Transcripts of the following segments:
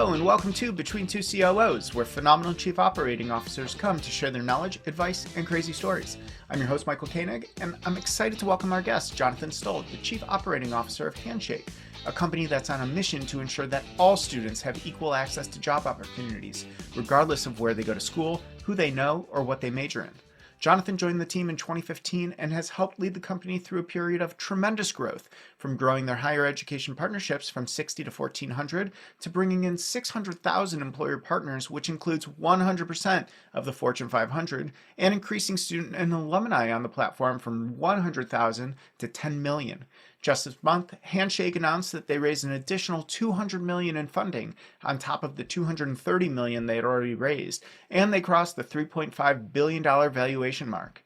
Hello and welcome to Between Two COOs, where phenomenal chief operating officers come to share their knowledge, advice, and crazy stories. I'm your host, Michael Koenig, and I'm excited to welcome our guest, Jonathan Stull, the chief operating officer of Handshake, a company that's on a mission to ensure that all students have equal access to job opportunities, regardless of where they go to school, who they know, or what they major in. Jonathan joined the team in 2015 and has helped lead the company through a period of tremendous growth, from growing their higher education partnerships from 60 to 1,400 to bringing in 600,000 employer partners, which includes 100% of the Fortune 500, and increasing student and alumni on the platform from 100,000 to 10 million. Just this month, Handshake announced that they raised an additional $200 million in funding on top of the $230 million they had already raised, and they crossed the $3.5 billion valuation mark.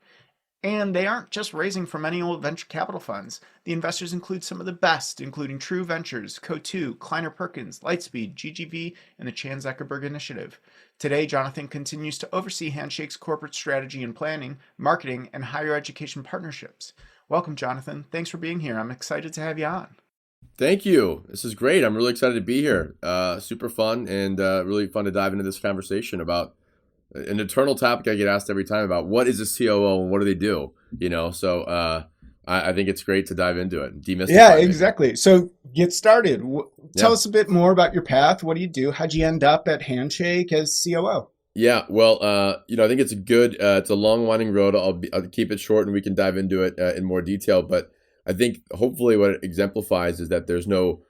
And they aren't just raising from any old venture capital funds. The investors include some of the best, including True Ventures, Co2, Kleiner Perkins, Lightspeed, GGV, and the Chan Zuckerberg Initiative. Today, Jonathan continues to oversee Handshake's corporate strategy and planning, marketing, and higher education partnerships. Welcome, Jonathan. Thanks for being here. I'm excited to have you on. Thank you. This is great. I'm really excited to be here. Super fun and really fun to dive into this conversation about an eternal topic I get asked every time about what is a COO and what do they do? So I think it's great to dive into it. Demystify Yeah, exactly. So get started. Tell Yeah. us a bit more about your path. What do you do? How'd you end up at Handshake as COO? Yeah, well, I think it's it's a long winding road. I'll keep it short and we can dive into it in more detail. But I think hopefully what it exemplifies is that there's no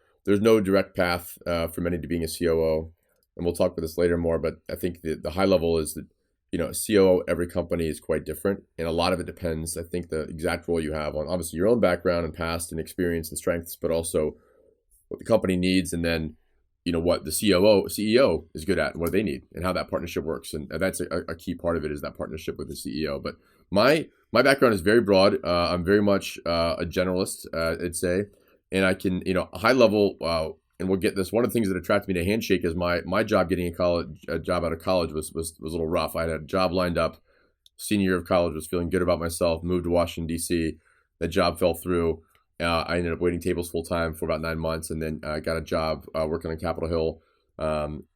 direct path for many to being a COO. And we'll talk about this later more. But I think the high level is that, a COO, every company is quite different. And a lot of it depends, I think, the exact role you have on obviously your own background and past and experience and strengths, but also what the company needs. And then what the CEO is good at and what they need and how that partnership works. And that's a key part of it is that partnership with the CEO. But my background is very broad. I'm very much a generalist, I'd say. And I can, high level, and we'll get this. One of the things that attracted me to Handshake is my job getting a job out of college was a little rough. I had a job lined up. Senior year of college, was feeling good about myself, moved to Washington, D.C. That job fell through. I ended up waiting tables full time for about 9 months, and then got a job working on Capitol Hill,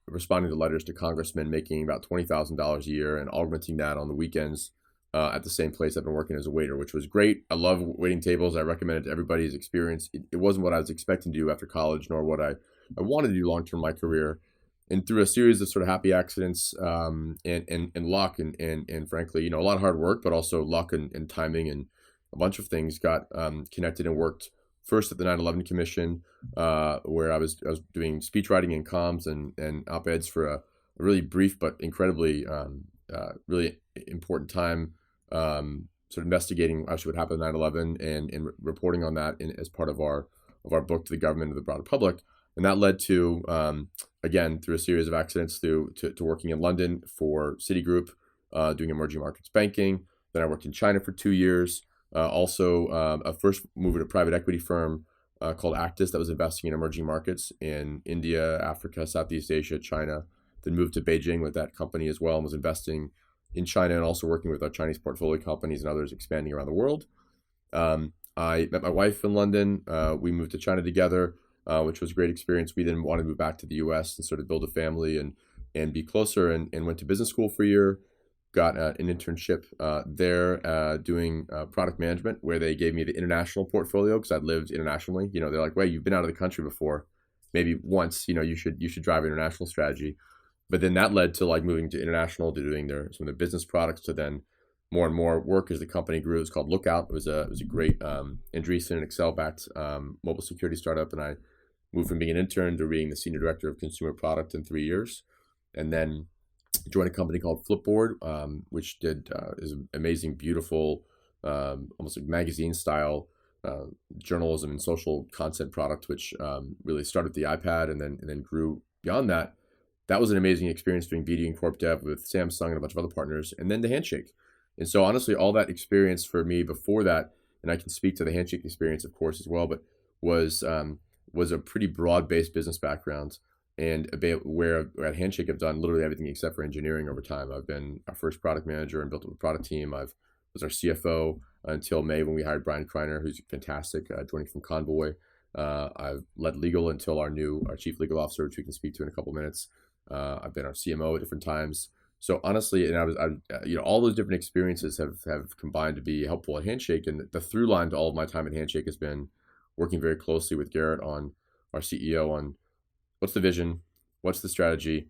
responding to letters to congressmen, making about $20,000 a year, and augmenting that on the weekends at the same place I've been working as a waiter, which was great. I love waiting tables. I recommend it to everybody's experience. It wasn't what I was expecting to do after college, nor what I wanted to do long term in my career. And through a series of sort of happy accidents and luck and frankly, a lot of hard work, but also luck and timing and a bunch of things, got connected and worked first at the 9/11 Commission, where I was doing speech writing and comms and op-eds for a really brief but incredibly really important time, sort of investigating actually what happened at 9/11 and reporting on that as part of our book to the government and the broader public. And that led to, again, through a series of accidents, to working in London for Citigroup, doing emerging markets banking. Then I worked in China for 2 years. Also, a first mover to private equity firm called Actis that was investing in emerging markets in India, Africa, Southeast Asia, China. Then moved to Beijing with that company as well and was investing in China and also working with our Chinese portfolio companies and others expanding around the world. I met my wife in London. We moved to China together, which was a great experience. We then wanted to move back to the U.S. and sort of build a family and be closer and went to business school for a year. Got an internship there doing product management, where they gave me the international portfolio because I'd lived internationally. They're like, "Well, you've been out of the country before, maybe once. You should drive international strategy." But then that led to moving to international, to doing some of their business products, to then more and more work as the company grew. It was called Lookout. It was a great Andreessen and Excel-backed mobile security startup, and I moved from being an intern to being the senior director of consumer product in 3 years, and then joined a company called Flipboard, which is an amazing, beautiful, almost like magazine style journalism and social content product, which really started with the iPad and then grew beyond that. That was an amazing experience doing BD and Corp Dev with Samsung and a bunch of other partners, and then the Handshake. And so honestly, all that experience for me before that, and I can speak to the Handshake experience, of course, as well, but was a pretty broad-based business background. And where at Handshake, I've done literally everything except for engineering over time. I've been our first product manager and built up a product team. I was our CFO until May when we hired Brian Kreiner, who's fantastic, joining from Convoy. I've led legal until our chief legal officer, which we can speak to in a couple minutes. I've been our CMO at different times. So honestly, and all those different experiences have combined to be helpful at Handshake. And the through line to all of my time at Handshake has been working very closely with Garrett, on our CEO, on what's the vision, what's the strategy,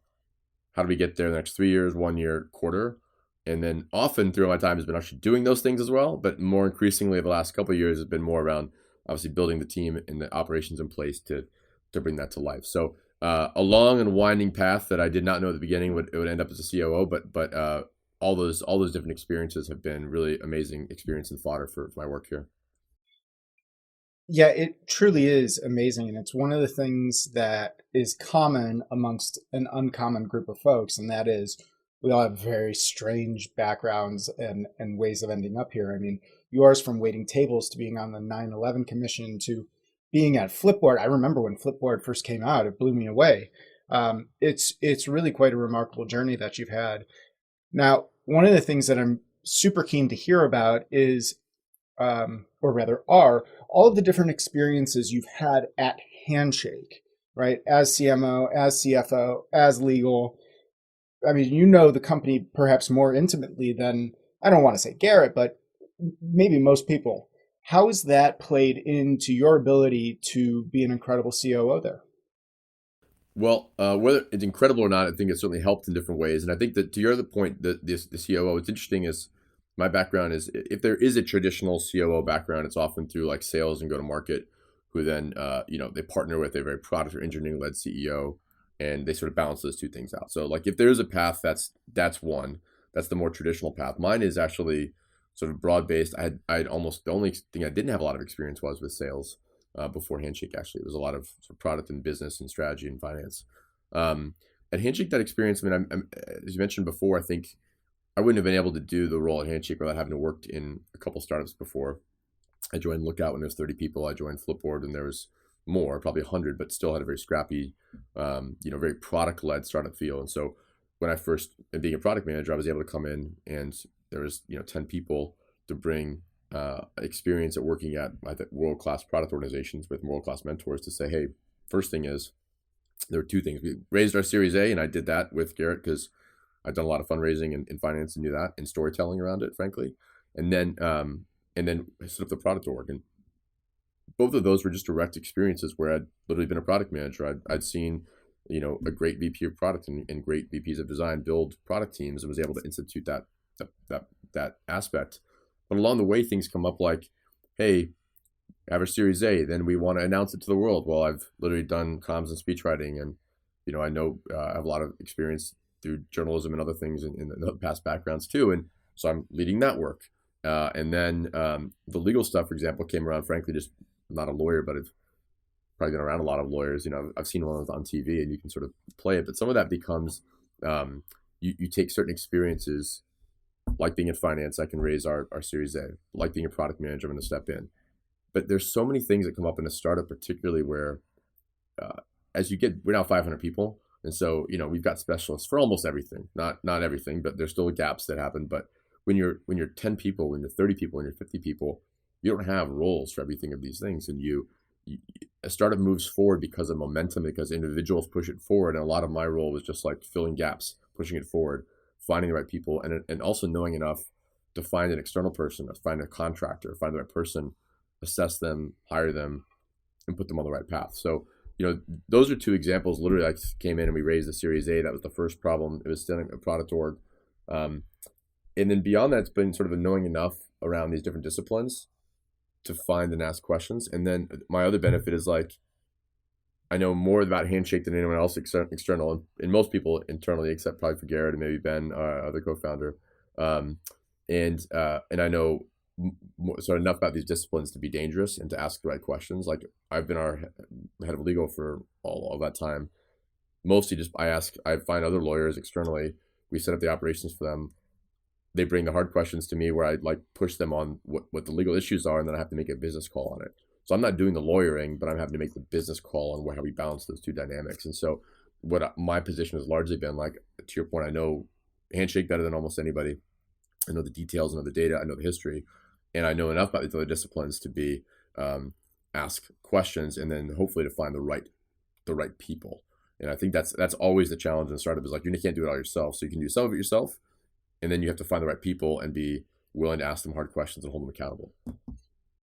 how do we get there in the next 3 years, 1 year, quarter. And then often through my time has been actually doing those things as well. But more increasingly the last couple of years has been more around obviously building the team and the operations in place to bring that to life. So a long and winding path that I did not know at the beginning it would end up as a COO, but all those different experiences have been really amazing experience and fodder for my work here. Yeah, it truly is amazing. And it's one of the things that is common amongst an uncommon group of folks. And that is we all have very strange backgrounds and ways of ending up here. I mean, yours from waiting tables to being on the 9/11 Commission to being at Flipboard. I remember when Flipboard first came out, it blew me away. It's really quite a remarkable journey that you've had. Now, one of the things that I'm super keen to hear about is or rather are all of the different experiences you've had at Handshake, right? As CMO, as CFO, as legal. I mean, you know the company perhaps more intimately than, I don't want to say Garrett, but maybe most people. How has that played into your ability to be an incredible COO there? Well, whether it's incredible or not, I think it certainly helped in different ways. And I think that to your other point, the COO, what's interesting is my background is if there is a traditional COO background, it's often through like sales and go to market, who then they partner with a very product or engineering led CEO, and they sort of balance those two things out. So like if there's a path, that's one. That's the more traditional path. Mine is actually sort of broad based. I almost the only thing I didn't have a lot of experience was with sales before Handshake. Actually, it was a lot of sort of product and business and strategy and finance. At Handshake, that experience. I mean, as you mentioned before, I think I wouldn't have been able to do the role at Handshake without having worked in a couple startups before. I joined Lookout when there was 30 people. I joined Flipboard when there was more, probably 100, but still had a very scrappy, very product-led startup feel. And so when I first, being a product manager, I was able to come in and there was 10 people to bring experience at working at world-class product organizations with world-class mentors to say, hey, first thing is, there were two things. We raised our Series A, and I did that with Garrett because I've done a lot of fundraising in finance and knew that, and storytelling around it, frankly. And then set up the product org. And both of those were just direct experiences where I'd literally been a product manager. I'd seen, a great VP of product and great VPs of design build product teams and was able to institute that aspect. But along the way, things come up like, hey, have a Series A, then we want to announce it to the world. Well, I've literally done comms and speech writing, and I know I have a lot of experience through journalism and other things in the past backgrounds too, and so I'm leading that work. And then the legal stuff, for example, came around. Frankly, just I'm not a lawyer, but I've probably been around a lot of lawyers. I've seen one on TV, and you can sort of play it. But some of that becomes you take certain experiences, like being in finance. I can raise our Series A. Like being a product manager, I'm going to step in. But there's so many things that come up in a startup, particularly where we're now 500 people. And so, we've got specialists for almost everything, not everything, but there's still gaps that happen. But when you're 10 people, when you're 30 people, when you're 50 people, you don't have roles for everything of these things. And a startup moves forward because of momentum, because individuals push it forward. And a lot of my role was just like filling gaps, pushing it forward, finding the right people, and also knowing enough to find an external person, find a contractor, find the right person, assess them, hire them, and put them on the right path. So, those are two examples. Literally, I came in and we raised the Series A. That was the first problem. It was still a product org. And then beyond that, it's been sort of knowing enough around these different disciplines to find and ask questions. And then my other benefit is I know more about Handshake than anyone else external, and most people internally, except probably for Garrett and maybe Ben, our other co-founder. And I know enough about these disciplines to be dangerous and to ask the right questions. Like I've been our head of legal for all that time. Mostly just I find other lawyers externally. We set up the operations for them. They bring the hard questions to me where I push them on what the legal issues are, and then I have to make a business call on it. So I'm not doing the lawyering, but I'm having to make the business call on how we balance those two dynamics. And so my position has largely been to your point, I know Handshake better than almost anybody. I know the details, I know the data, I know the history, and I know enough about these other disciplines to be ask questions, and then hopefully to find the right people. And I think that's always the challenge in a startup, is like, you can't do it all yourself. So you can do some of it yourself, and then you have to find the right people and be willing to ask them hard questions and hold them accountable.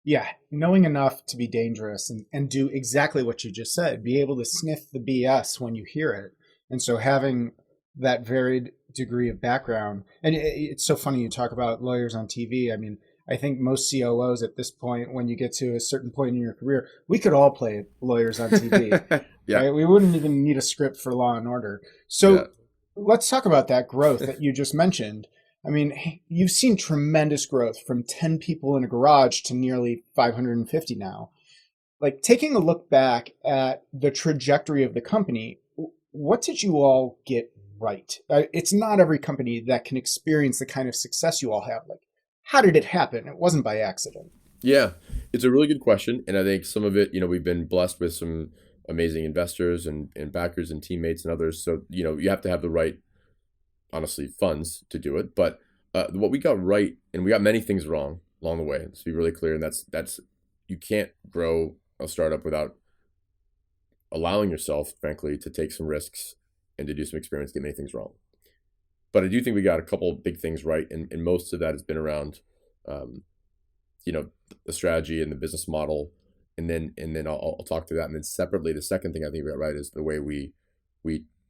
Yeah, knowing enough to be dangerous and do exactly what you just said, be able to sniff the BS when you hear it. And so having that varied degree of background, and it's so funny you talk about lawyers on TV. I mean, I think most COOs at this point, when you get to a certain point in your career, we could all play lawyers on TV. Yeah. Right? We wouldn't even need a script for Law and Order. So Yeah. let's talk about that growth that you just mentioned. I mean, you've seen tremendous growth from 10 people in a garage to nearly 550 now. Like, taking a look back at the trajectory of the company, what did you all get right? It's not every company that can experience the kind of success you all have. Like, how did it happen? It wasn't by accident. Yeah, it's a really good question. And I think some of it, we've been blessed with some amazing investors and backers and teammates and others. So, you have to have the right, honestly, funds to do it. But what we got right, and we got many things wrong along the way, to be really clear, and that's you can't grow a startup without allowing yourself, frankly, to take some risks and to do some experiments, get many things wrong. But I do think we got a couple of big things right, and most of that has been around, the strategy and the business model, and then I'll talk to that, and then separately, the second thing I think we got right is the way we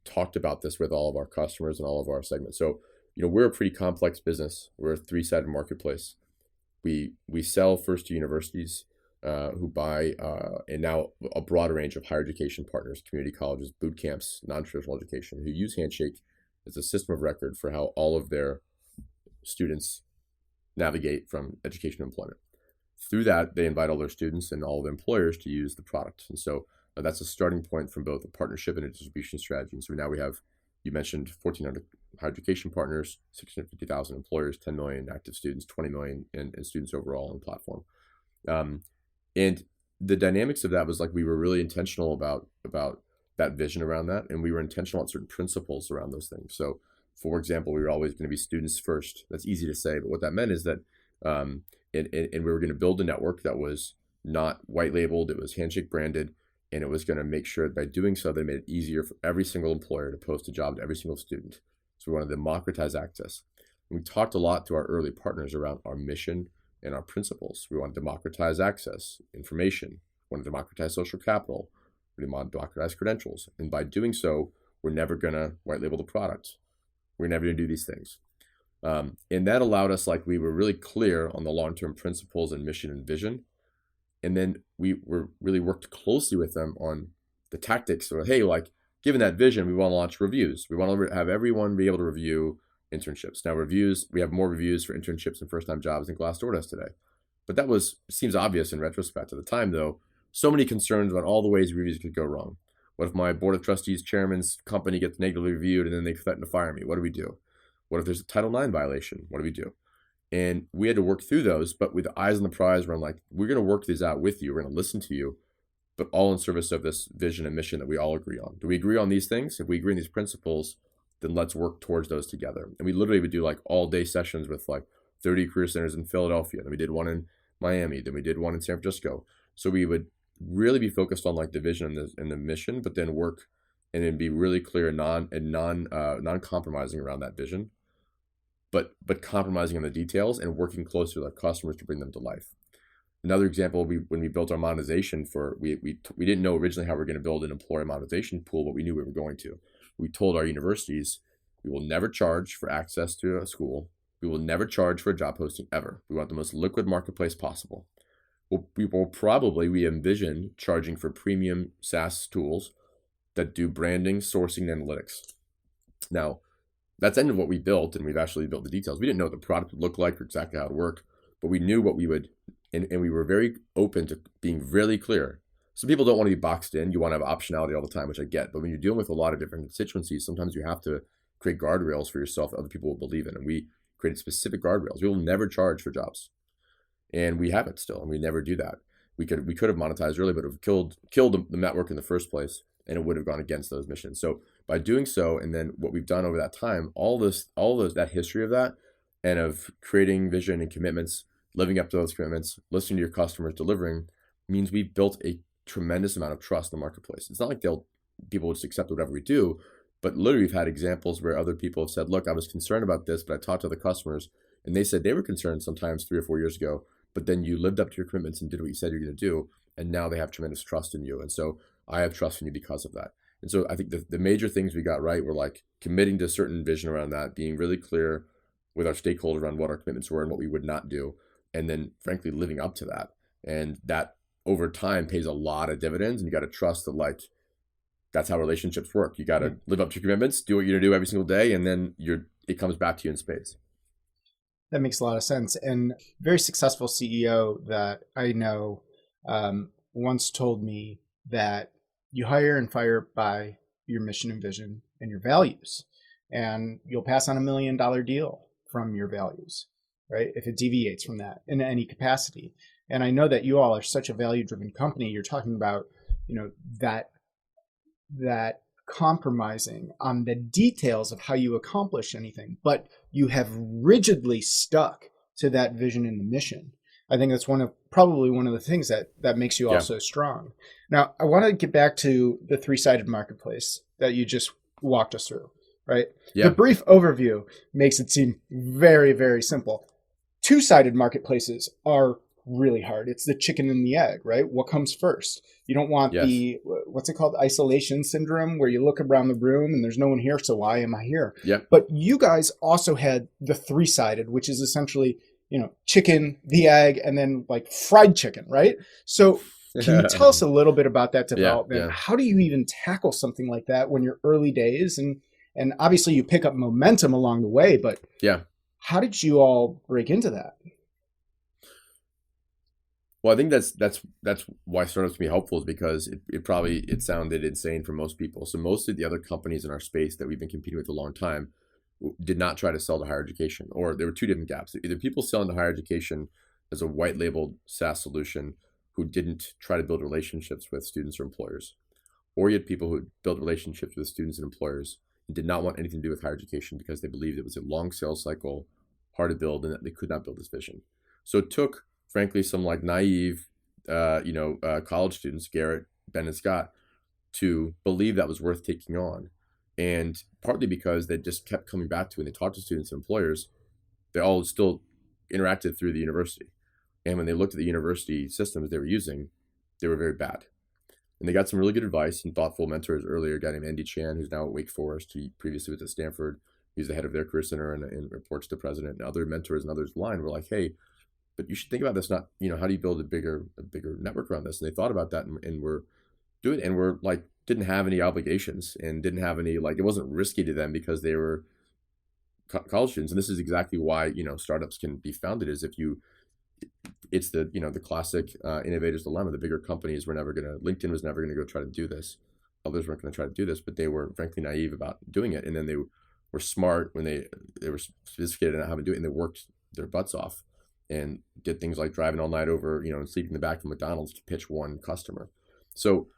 talked about this with all of our customers and all of our segments. So, we're a pretty complex business. We're a three-sided marketplace. We sell first to universities who buy, and now a broader range of higher education partners, community colleges, boot camps, non-traditional education, who use Handshake as a system of record for how all of their students navigate from education to employment. Through that, they invite all their students and all of the employers to use the product. And so that's a starting point from both a partnership and a distribution strategy. And so now we have, you mentioned 1,400 higher education partners, 650,000 employers, 10 million active students, 20 million in students overall on the platform. And the dynamics of that was like, we were really intentional about that vision around that. And we were intentional on certain principles around those things. So, for example, we were always going to be students first. That's easy to say, but what that meant is that, and we were going to build a network that was not white labeled, it was Handshake branded, and it was going to make sure that by doing so, they made it easier for every single employer to post a job to every single student. So we wanted to democratize access. And we talked a lot to our early partners around our mission and our principles. We want to democratize access, information. We want to democratize social capital. We want to democratize credentials. And by doing so, we're never going to white label the product. We're never going to do these things. And that allowed us, like, we were really clear on the long-term principles and mission and vision. And then we were really worked closely with them on the tactics. So, hey, like, given that vision, we want to launch reviews. We want to have everyone be able to review internships. Now, reviews, we have more reviews for internships and first-time jobs than Glassdoor does today. But that seems obvious in retrospect. At the time, though, so many concerns about all the ways reviews could go wrong. What if my board of trustees chairman's company gets negatively reviewed and then they threaten to fire me? What do we do? What if there's a Title IX violation? What do we do? And we had to work through those, but with eyes on the prize, we're like, we're going to work these out with you. We're going to listen to you, but all in service of this vision and mission that we all agree on. Do we agree on these things? If we agree on these principles, then let's work towards those together. And we literally would do like all day sessions with like 30 career centers in Philadelphia. Then we did one in Miami. Then we did one in San Francisco. So we would really be focused on like the vision and the mission, but then work and then be really clear and non-compromising around that vision, but compromising on the details and working closely with our customers to bring them to life. Another example, when we built our monetization we didn't know originally how we were going to build an employer monetization pool, but we knew we were going to. We told our universities, we will never charge for access to a school. We will never charge for a job posting ever. We want the most liquid marketplace possible. We envision charging for premium SaaS tools that do branding, sourcing, and analytics. Now, that's the end of what we built, and we've actually built the details. We didn't know what the product would look like or exactly how it would work, but we knew what we would, and we were very open to being really clear. Some people don't want to be boxed in. You want to have optionality all the time, which I get. But when you're dealing with a lot of different constituencies, sometimes you have to create guardrails for yourself that other people will believe in. And we created specific guardrails. We will never charge for jobs. And we haven't still, and we never do that. We could have monetized early, but it would have killed the network in the first place, and it would have gone against those missions. So by doing so, and then what we've done over that time, that history of that, and of creating vision and commitments, living up to those commitments, listening to your customers, delivering, means we've built a tremendous amount of trust in the marketplace. It's not like people will just accept whatever we do, but literally we've had examples where other people have said, look, I was concerned about this, but I talked to the customers and they said they were concerned sometimes 3 or 4 years ago, but then you lived up to your commitments and did what you said you're going to do. And now they have tremendous trust in you. And so I have trust in you because of that. And so I think the major things we got right were like committing to a certain vision around that, being really clear with our stakeholders around what our commitments were and what we would not do. And then frankly, living up to that. And that over time pays a lot of dividends. And you got to trust that like, that's how relationships work. You got to live up to your commitments, do what you're going to do every single day. And then it comes back to you in spades. That makes a lot of sense. And very successful CEO that I know once told me that you hire and fire by your mission and vision and your values. And you'll pass on $1 million deal from your values, right? If it deviates from that in any capacity. And I know that you all are such a value-driven company. You're talking about, that compromising on the details of how you accomplish anything, but you have rigidly stuck to that vision and the mission. I think that's probably one of the things that makes you all so strong. Now, I want to get back to the three-sided marketplace that you just walked us through, right? Yeah. The brief overview makes it seem very, very simple. Two-sided marketplaces are really hard. It's the chicken and the egg, right? What comes first? You don't want the, what's it called? Isolation syndrome, where you look around the room and there's no one here. So why am I here? Yeah. But you guys also had the three-sided, which is essentially, chicken, the egg, and then like fried chicken, right? So can you tell us a little bit about that development? Yeah. How do you even tackle something like that when you're early days? And obviously you pick up momentum along the way, but how did you all break into that? Well, I think that's why startups can be helpful, is because it sounded insane for most people. So most of the other companies in our space that we've been competing with a long time did not try to sell to higher education, or there were two different gaps. Either people selling to higher education as a white labeled SaaS solution who didn't try to build relationships with students or employers, or you had people who built relationships with students and employers and did not want anything to do with higher education because they believed it was a long sales cycle, hard to build, and that they could not build this vision. So it took, frankly, some like naive, college students, Garrett, Ben, and Scott, to believe that was worth taking on. And partly because they just kept coming back to, when they talked to students and employers, they all still interacted through the university. And when they looked at the university systems they were using, they were very bad. And they got some really good advice and thoughtful mentors earlier, a guy named Andy Chan, who's now at Wake Forest. He previously was at Stanford. He's the head of their career center and reports to the president. And other mentors and others line were like, hey, but you should think about this, not, how do you build a bigger network around this? And they thought about that and were doing it, and were like, didn't have any obligations and didn't have any, like, it wasn't risky to them because they were college students. And this is exactly why, startups can be founded, is it's the, the classic innovator's dilemma. The bigger companies LinkedIn was never going to go try to do this. Others weren't going to try to do this, but they were frankly naive about doing it. And then they were smart when they were sophisticated in how to do it, and they worked their butts off and did things like driving all night over, and sleeping in the back of McDonald's to pitch one customer. So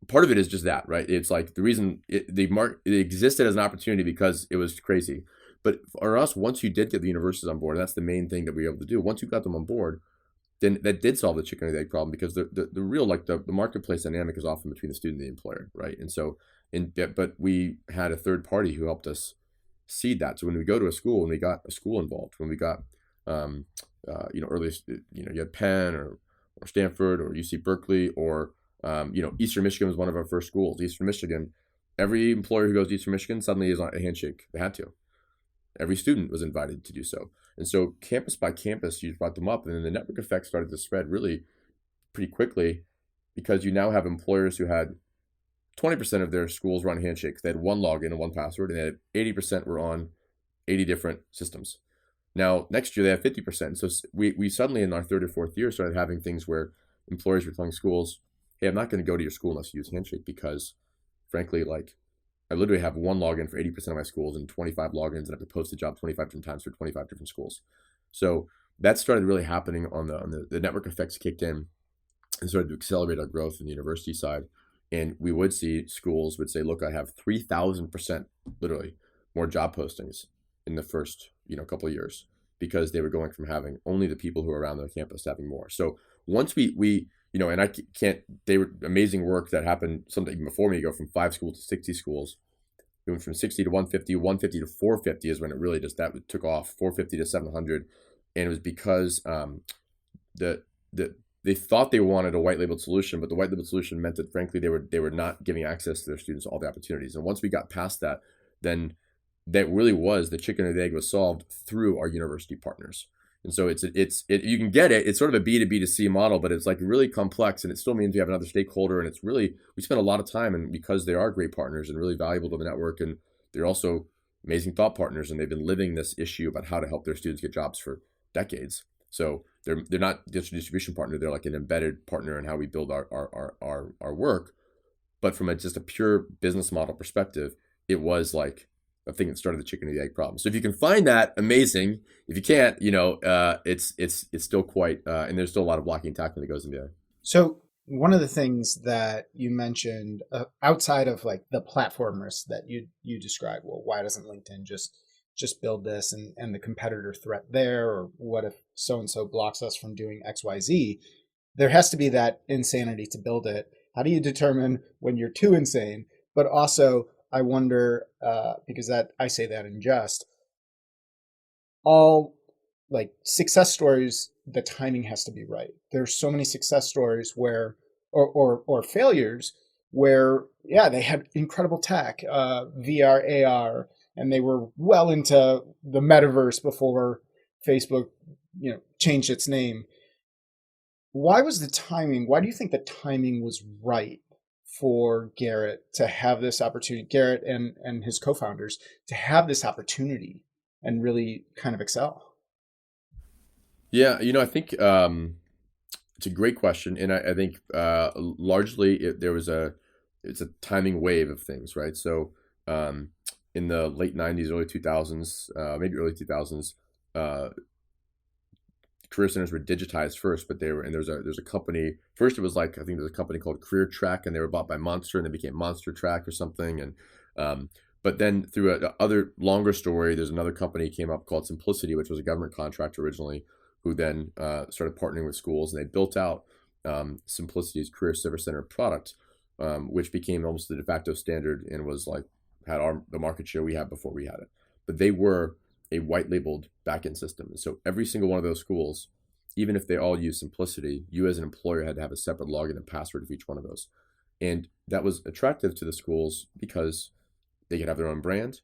part of it is just that, right? It's like the reason it existed as an opportunity because it was crazy. But for us, once you did get the universities on board, and that's the main thing that we were able to do. Once you got them on board, then that did solve the chicken and egg problem, because the real, like the marketplace dynamic is often between the student and the employer, right? And so, but we had a third party who helped us seed that. So when we go to a school, and we got a school involved, when we got, earliest, you had Penn or Stanford or UC Berkeley, or, Eastern Michigan was one of our first schools. Eastern Michigan, every employer who goes to Eastern Michigan suddenly is on a Handshake. They had to. Every student was invited to do so. And so campus by campus, you brought them up, and then the network effect started to spread really pretty quickly, because you now have employers who had 20% of their schools were on Handshake. They had one login and one password, and they had 80% were on 80 different systems. Now, next year, they have 50%. So we suddenly, in our third or fourth year, started having things where employers were telling schools, hey, I'm not going to go to your school unless you use Handshake, because frankly, like, I literally have one login for 80% of my schools and 25 logins, and I have to post a job 25 different times for 25 different schools. So that started really happening on the network effects kicked in and started to accelerate our growth in the university side. And we would see schools would say, look, I have 3,000% literally more job postings in the first, couple of years, because they were going from having only the people who are around their campus to having more. So once we and I can't, they were amazing work that happened something even before me. You go from 5 schools to 60 schools. We went from 60 to 150, 150 to 450 is when it really just, that took off, 450 to 700. And it was because the they thought they wanted a white labeled solution, but the white labeled solution meant that frankly they were not giving access to their students all the opportunities. And once we got past that, then that really was the chicken or the egg was solved through our university partners. And so it's you can get it. It's sort of a B2B2C model, but it's like really complex, and it still means you have another stakeholder. And it's really, we spend a lot of time, and because they are great partners and really valuable to the network, and they're also amazing thought partners, and they've been living this issue about how to help their students get jobs for decades. So they're not just a distribution partner; they're like an embedded partner in how we build our work. But from just a pure business model perspective, it was like a thing that started the chicken and the egg problem. So if you can find that, amazing. If you can't, it's still quite, and there's still a lot of blocking and tackling that goes into it. So one of the things that you mentioned outside of like the platform risk that you described, well, why doesn't LinkedIn just build this, and the competitor threat there, or what if so-and-so blocks us from doing XYZ? There has to be that insanity to build it. How do you determine when you're too insane? But also, I wonder, because that I say that in jest, all like success stories, the timing has to be right. There's so many success stories where, or failures where, yeah, they had incredible tech, VR, AR, and they were well into the metaverse before Facebook, changed its name. Why was the timing? Why do you think the timing was right for Garrett to have this opportunity, Garrett and his co-founders, to have this opportunity and really kind of excel? Yeah, I think it's a great question, and I think largely it's a timing wave of things, right? So in the late '90s, early 2000s, maybe early 2000s, career centers were digitized first, but there's a company first. It was like, I think there's a company called Career Track, and they were bought by Monster, and they became Monster Track or something. And but then through a other longer story, there's another company came up called Simplicity, which was a government contract originally, who then started partnering with schools, and they built out Simplicity's Career Service Center product, which became almost the de facto standard and was like had the market share we had before we had it. But they were a white labeled backend system. And so every single one of those schools, even if they all use Simplicity, you as an employer had to have a separate login and password for each one of those. And that was attractive to the schools because they could have their own brand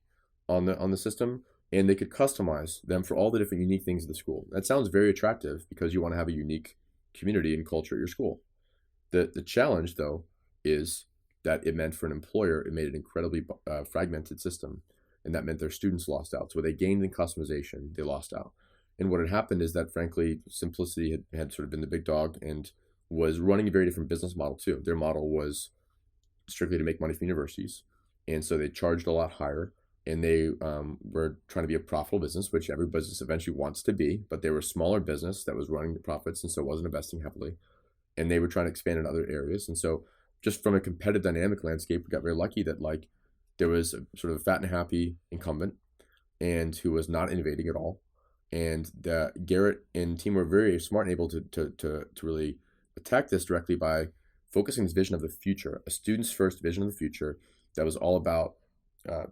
on the system, and they could customize them for all the different unique things of the school. That sounds very attractive because you want to have a unique community and culture at your school. The challenge, though, is that it meant for an employer, it made an incredibly fragmented system. And that meant their students lost out. So what they gained in customization, they lost out. And what had happened is that, frankly, Simplicity had sort of been the big dog and was running a very different business model, too. Their model was strictly to make money from universities. And so they charged a lot higher. And they were trying to be a profitable business, which every business eventually wants to be. But they were a smaller business that was running the profits, and so wasn't investing heavily. And they were trying to expand in other areas. And so just from a competitive dynamic landscape, we got very lucky that there was a sort of fat and happy incumbent, and who was not innovating at all. And Garrett and team were very smart and able to really attack this directly by focusing this vision of the future, a student's first vision of the future that was all about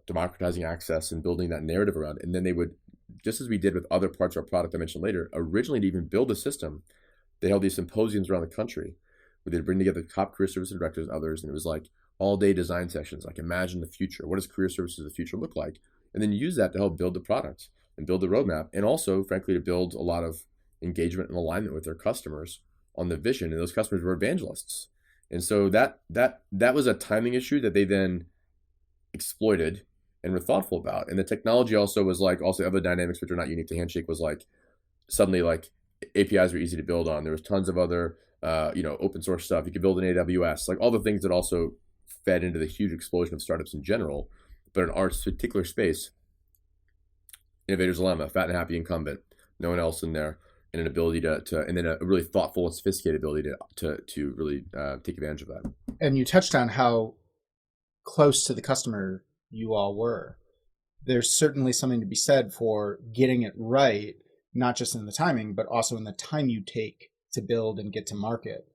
democratizing access and building that narrative around it. And then they would, just as we did with other parts of our product I mentioned later, originally to even build a system, they held these symposiums around the country where they'd bring together top career service directors and others, and it was like all-day design sessions, like imagine the future. What does career services of the future look like? And then use that to help build the product and build the roadmap, and also, frankly, to build a lot of engagement and alignment with their customers on the vision. And those customers were evangelists. And so that was a timing issue that they then exploited and were thoughtful about. And the technology also was also other dynamics which are not unique to Handshake was suddenly APIs were easy to build on. There was tons of other open source stuff. You could build in AWS, all the things that also fed into the huge explosion of startups in general. But in our particular space, innovator's dilemma, fat and happy incumbent, no one else in there, and an ability to and then a really thoughtful and sophisticated ability to really take advantage of that. And you touched on how close to the customer you all were. There's certainly something to be said for getting it right, not just in the timing, but also in the time you take to build and get to market.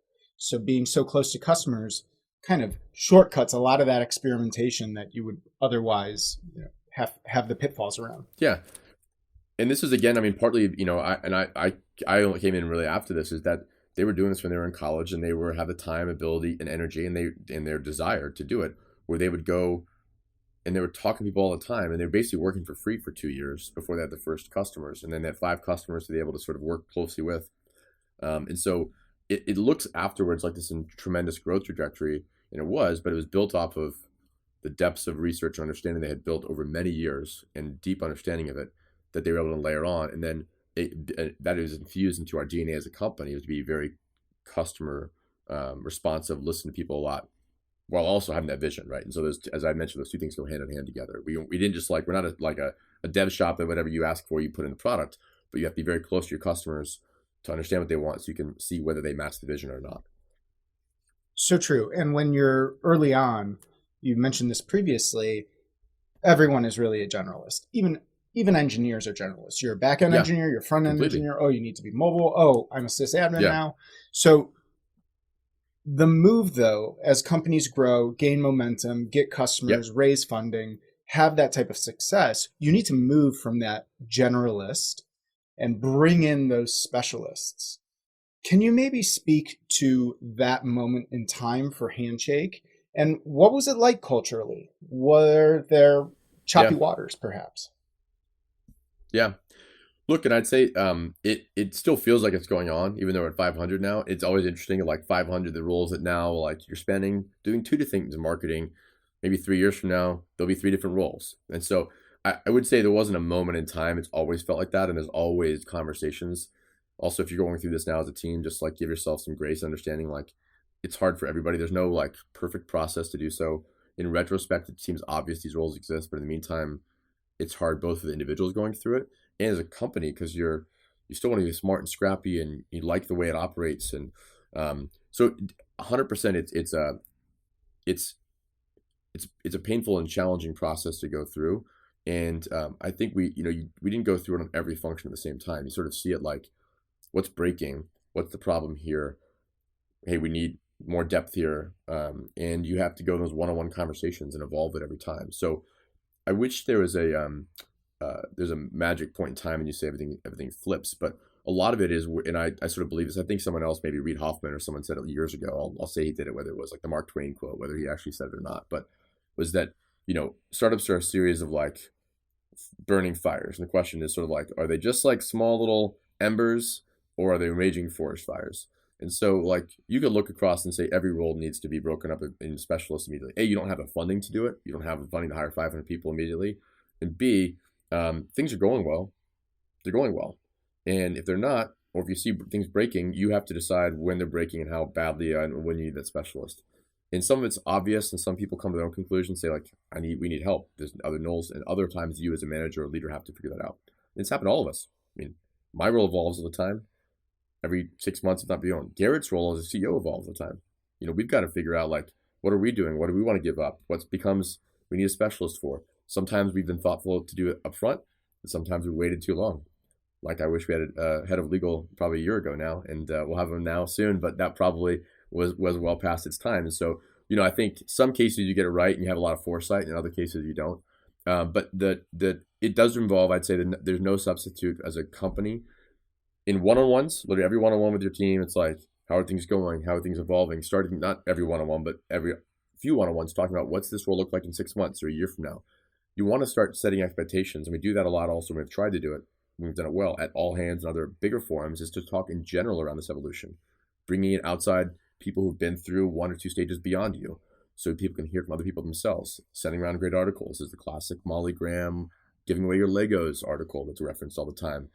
So being so close to customers kind of shortcuts a lot of that experimentation that you would otherwise have the pitfalls around. Yeah. And this is again, I mean, partly, I only came in really after this, is that they were doing this when they were in college, and they had the time, ability, and energy, and their desire to do it, where they would go and they were talking to people all the time, and they were basically working for free for 2 years before they had the first customers, and then they had 5 customers to be able to sort of work closely with. And so it looks afterwards like this tremendous growth trajectory, and it was, but it was built off of the depths of research and understanding they had built over many years and deep understanding of it that they were able to layer on. And then that is infused into our DNA as a company, was to be very customer responsive, listen to people a lot, while also having that vision, right? And so as I mentioned, those two things go hand in hand together. We didn't just we're not a dev shop that whatever you ask for, you put in the product, but you have to be very close to your customers to understand what they want so you can see whether they match the vision or not. So true. And when you're early on, you mentioned this previously, everyone is really a generalist. Even engineers are generalists. You're a back-end engineer, you're a front-end engineer. Oh, you need to be mobile. Oh, I'm a sysadmin now. So the move, though, as companies grow, gain momentum, get customers, raise funding, have that type of success, you need to move from that generalist and bring in those specialists. Can you maybe speak to that moment in time for Handshake? And what was it like culturally? Were there choppy waters, perhaps? Yeah. Look, and I'd say it still feels like it's going on, even though we're at 500 now. It's always interesting at 500, the roles that now you're doing 2 different things in marketing. Maybe 3 years from now, there'll be 3 different roles. And so I would say there wasn't a moment in time. It's always felt like that. And there's always conversations. Also, if you're going through this now as a team, just give yourself some grace, understanding it's hard for everybody. There's no perfect process to do so. In retrospect, it seems obvious these roles exist, but in the meantime, it's hard both for the individuals going through it and as a company, because you still want to be smart and scrappy, and you like the way it operates. And so 100% it's a painful and challenging process to go through. And I think we didn't go through it on every function at the same time. You sort of see it what's breaking, what's the problem here, hey, we need more depth here, and you have to go in those one-on-one conversations and evolve it every time. So I wish there was there's a magic point in time and you say everything flips, but a lot of it is, and I sort of believe this, I think someone else, maybe Reid Hoffman or someone said it years ago, I'll say he did it, whether it was the Mark Twain quote, whether he actually said it or not, but was that, startups are a series of burning fires. And the question is sort of are they just small little embers, or are they raging forest fires? And so you could look across and say every role needs to be broken up in specialists immediately. A, you don't have the funding to do it. You don't have the funding to hire 500 people immediately. And B, things are going well. They're going well. And if they're not, or if you see things breaking, you have to decide when they're breaking and how badly, and when you need that specialist. And some of it's obvious, and some people come to their own conclusions, say we need help. There's other knolls, and other times you as a manager or leader have to figure that out. And it's happened to all of us. I mean, my role evolves all the time. Every 6 months, if not beyond. Garrett's role as a CEO evolves all the time. We've got to figure out what are we doing? What do we want to give up? What becomes we need a specialist for? Sometimes we've been thoughtful to do it up front, and sometimes we waited too long. I wish we had a head of legal probably a year ago now, and we'll have him now soon, but that probably was well past its time. And so, I think some cases you get it right and you have a lot of foresight, and in other cases you don't. But it does involve, I'd say, there's no substitute as a company. In one-on-ones, literally every one-on-one with your team, it's how are things going? How are things evolving? Starting not every one-on-one, but every few one-on-ones, talking about what's this will look like in 6 months or a year from now. You want to start setting expectations, and we do that a lot also when we've tried to do it. We've done it well at all hands and other bigger forums, is to talk in general around this evolution, bringing in outside people who've been through 1 or 2 stages beyond you, so people can hear from other people themselves. Sending around great articles is the classic Molly Graham giving away your Legos article that's referenced all the time.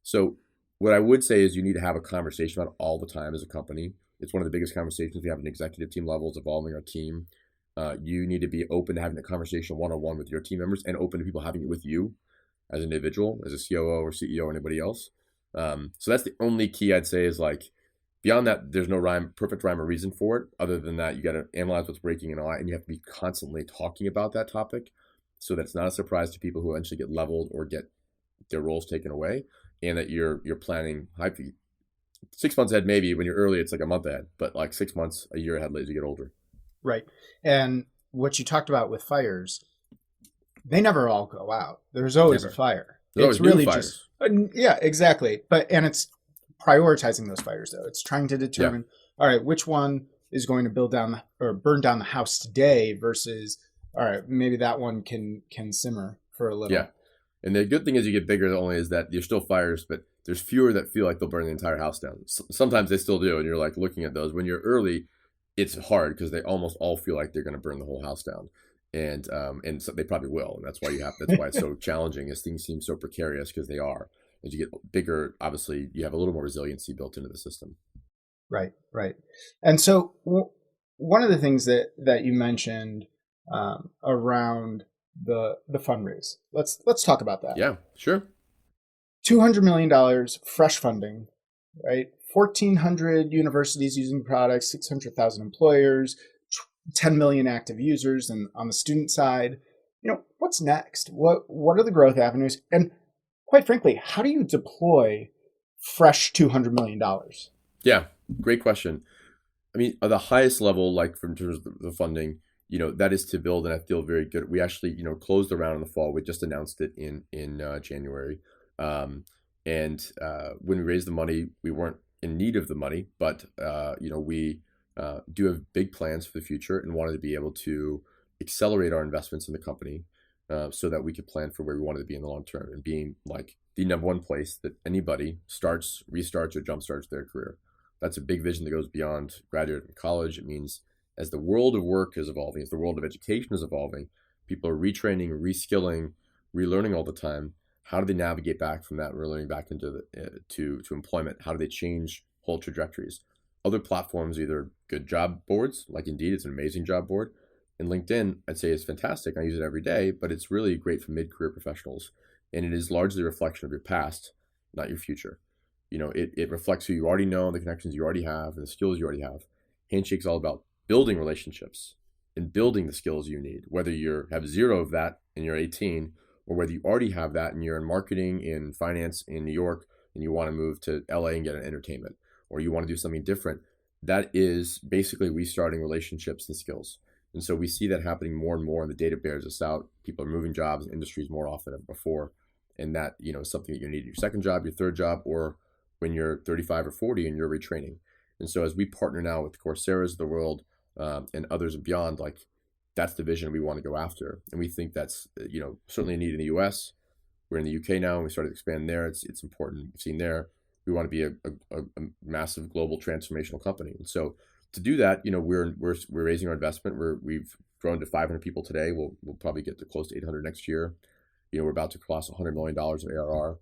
So what I would say is you need to have a conversation about it all the time as a company. It's one of the biggest conversations we have at an executive team level, is evolving our team. You need to be open to having a conversation one-on-one with your team members, and open to people having it with you as an individual, as a COO or CEO or anybody else. So that's the only key I'd say is beyond that, there's no perfect rhyme or reason for it. Other than that, you got to analyze what's breaking and all that, and you have to be constantly talking about that topic so that it's not a surprise to people who eventually get leveled or get their roles taken away, and that you're planning 6 months ahead, maybe. When you're early, it's like a month ahead, but like 6 months, a year ahead as you get older. Right. And what you talked about with fires, they never all go out. There's always a fire. There's it's really fires. yeah, exactly. And it's prioritizing those fires though. It's trying to determine, all right, which one is going to burn down the house today versus, all right, maybe that one can simmer for a little. Yeah. And the good thing as you get bigger only is that there's still fires, but there's fewer that feel like they'll burn the entire house down. Sometimes they still do, and you're like looking at those. When you're early, it's hard because they almost all feel like they're going to burn the whole house down, and so they probably will, and that's why it's so challenging. As things seem so precarious because they are. As you get bigger, obviously you have a little more resiliency built into the system. Right. And so one of the things that you mentioned around the fundraise. Let's talk about that. Yeah, sure. $200 million fresh funding, right? 1,400 universities using products, 600,000 employers, 10 million active users, and on the student side, what's next? What are the growth avenues? And quite frankly, how do you deploy fresh $200 million? Yeah, great question. I mean, at the highest level, like in terms of the funding, that is to build, and I feel very good. We actually, closed the round in the fall. We just announced it in January. When we raised the money, we weren't in need of the money, but we do have big plans for the future and wanted to be able to accelerate our investments in the company so that we could plan for where we wanted to be in the long term and being like the number one place that anybody starts, restarts, or jumpstarts their career. That's a big vision that goes beyond graduate and college. It means as the world of work is evolving, as the world of education is evolving, people are retraining, reskilling, relearning all the time. How do they navigate back from that relearning back into to employment? How do they change whole trajectories? Other platforms, either good job boards, like Indeed, it's an amazing job board, and LinkedIn, I'd say is fantastic. I use it every day, but it's really great for mid-career professionals, and it is largely a reflection of your past, not your future. It reflects who you already know, the connections you already have, and the skills you already have. Handshake's all about building relationships and building the skills you need, whether you have zero of that and you're 18, or whether you already have that and you're in marketing, in finance in New York, and you want to move to LA and get an entertainment, or you want to do something different. That is basically restarting relationships and skills. And so we see that happening more and more, and the data bears us out. People are moving jobs and industries more often than before. And that, is something that you need your second job, your third job, or when you're 35 or 40 and you're retraining. And so as we partner now with the Coursera's of the world and others and beyond, like that's the vision we want to go after. And we think that's, certainly a need in the US. We're in the UK now and we started to expand there. It's important. We've seen there. We want to be a massive global transformational company. And so to do that, we're raising our investment. We've grown to 500 people today. We'll probably get to close to 800 next year. We're about to cross $100 million of ARR